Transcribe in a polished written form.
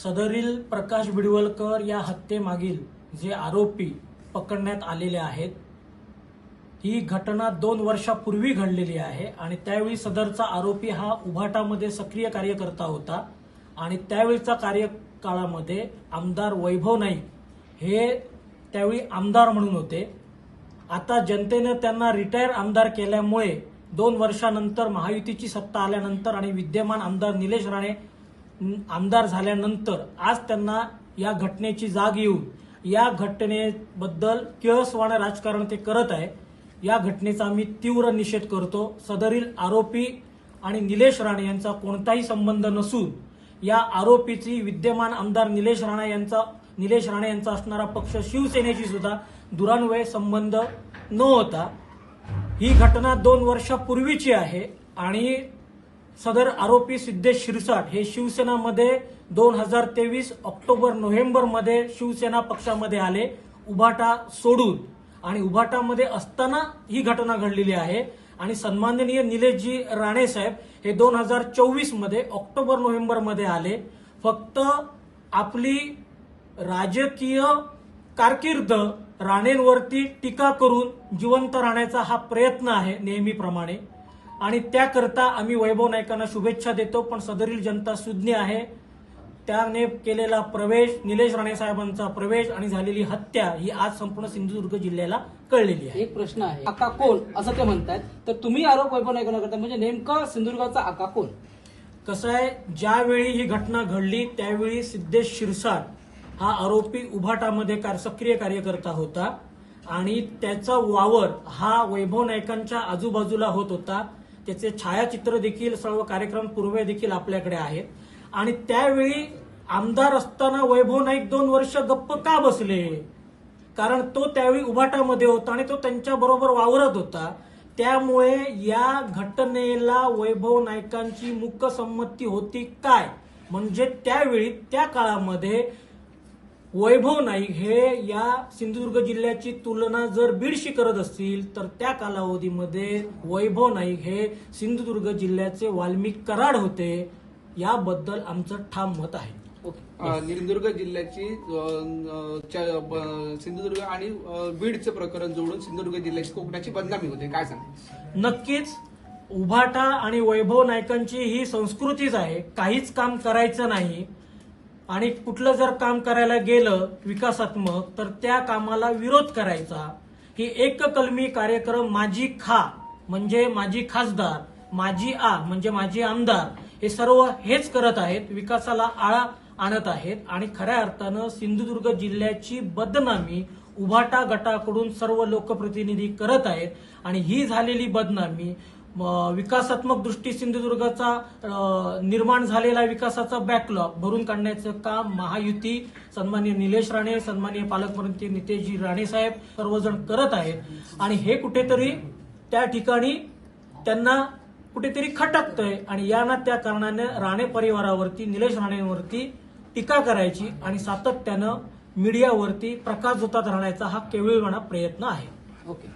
सदरील प्रकाश बिडवलकर या हत्येमागील जे आरोपी पकडण्यात आलेले आहेत, ही घटना 2 वर्षापूर्वी घडलेली आहे आणि त्यावेळी सदरचा आरोपी हा उभाटामध्ये सक्रिय कार्यकर्ता होता आणि त्यावेळीचा कार्यकाळामध्ये आमदार वैभव नाईक हे त्यावेळी आमदार म्हणून होते. आता जनतेने त्यांना रिटायर आमदार केल्यामुळे 2 वर्षानंतर महायुतीची सत्ता आल्यानंतर आणि विद्यमान आमदार निलेश राणे आमदार झाल्यानंतर आज त्यांना या घटनेची जाग येऊन या घटनेबद्दल किळसवाणं राजकारण ते करत आहे. या घटनेचा आम्ही तीव्र निषेध करतो. सदरील आरोपी आणि निलेश राणे यांचा कोणताही संबंध नसून या आरोपीची विद्यमान आमदार निलेश राणे यांचा असणारा पक्ष शिवसेनेशी सुद्धा दुरान्वये संबंध न होता ही घटना 2 वर्षापूर्वीची आहे आणि सदर आरोपी सिद्धेश शिरसाट हे शिवसेनामध्ये 2023 ऑक्टोबर-नोव्हेंबरमध्ये शिवसेना पक्षामध्ये आले उभाटा सोडून आणि उभाटामध्ये असताना ही घटना घडलेली आहे. आणि सन्माननीय निलेशजी राणे साहेब हे 2024 मध्ये ऑक्टोबर-नोव्हेंबरमध्ये आले. फक्त आपली राजकीय कारकीर्द राणेंवरती टीका करून जिवंत राहण्याचा हा प्रयत्न आहे नेहमीप्रमाणे आणि त्याकरता आम्ही वैभव नाईकांना शुभेच्छा देतो. पण सदरील जनता सुज्ञ आहे. त्याने केलेला प्रवेश, निलेश राणे साहेबांचा प्रवेश आणि झालेली हत्या ही आज संपूर्ण सिंधुदुर्ग जिल्ह्याला कळलेली आहे. एक प्रश्न आहे, आका कोण असं ते म्हणतात, तर तुम्ही आरोप वैभव नाईकांना करता, म्हणजे नेमका सिंधुदुर्गाचा आका कोण? कसं आहे, ज्यावेळी ही घटना घडली त्यावेळी सिद्धेश शिरसाट हा आरोपी उभाटामध्ये सक्रिय कार्यकर्ता होता आणि त्याचा वावर हा वैभव नाईकांच्या आजूबाजूला होत होता. त्याचे छायाचित्र देखील, सर्व कार्यक्रम पूर्वे देखील आपल्याकडे आहेत. आणि त्यावेळी आमदार असताना वैभव नाईक 2 वर्ष गप्प का बसले? कारण तो त्यावेळी उभाटामध्ये होता आणि तो त्यांच्या बरोबर वावरत होता. त्यामुळे या घटनेला वैभव नाईकांची मूकसंमती होती काय? म्हणजे त्यावेळी त्या काळामध्ये वैभव नाईक हे या सिंधुदुर्ग जिल्ह्याची तुलना जर बीडशी करत असतील तर त्या कालावधीमध्ये वैभव नाईक हे सिंधुदुर्ग जिल्ह्याचे वाल्मिक कराड होते. याबद्दल आमचं ठाम मत आहे. सिंधुदुर्ग जिल्ह्याची सिंधुदुर्ग आणि बीडचं प्रकरण जोडून सिंधुदुर्ग जिल्ह्याची कोकणाची बदनामी होते, काय सांगा? नक्कीच उभाटा आणि वैभव नाईकांची ही संस्कृतीच आहे. काहीच काम करायचं नाही आणि कुठलं जर काम करायला गेलं विकासात्मक तर त्या कामाला विरोध करायचा. ही एककलमी कार्यक्रम माझी खा म्हणजे माझी खासदार, माझी आ म्हणजे माझे आमदार हे सर्व हेच करत आहेत, विकासाला आळा आणत आहेत आणि खऱ्या अर्थानं सिंधुदुर्ग जिल्ह्याची बदनामी उभाटा गटाकडून सर्व लोकप्रतिनिधी करत आहेत. आणि ही झालेली बदनामी विकासात्मक दृष्टी सिंधुदुर्गाचा निर्माण झालेला विकासाचा बॅकलॉग भरून काढण्याचं काम महायुती, सन्माननीय निलेश राणे, सन्माननीय पालकमंत्री नितेशजी राणे साहेब सर्वजण करत आहेत. आणि हे कुठेतरी त्या ठिकाणी त्यांना कुठेतरी खटकतंय आणि यांना त्या कारणाने राणे परिवारावरती, निलेश राणेंवरती टीका करायची आणि सातत्यानं मीडियावरती प्रकाशझोतात राहण्याचा हा केविलवाणा प्रयत्न आहे. ओके.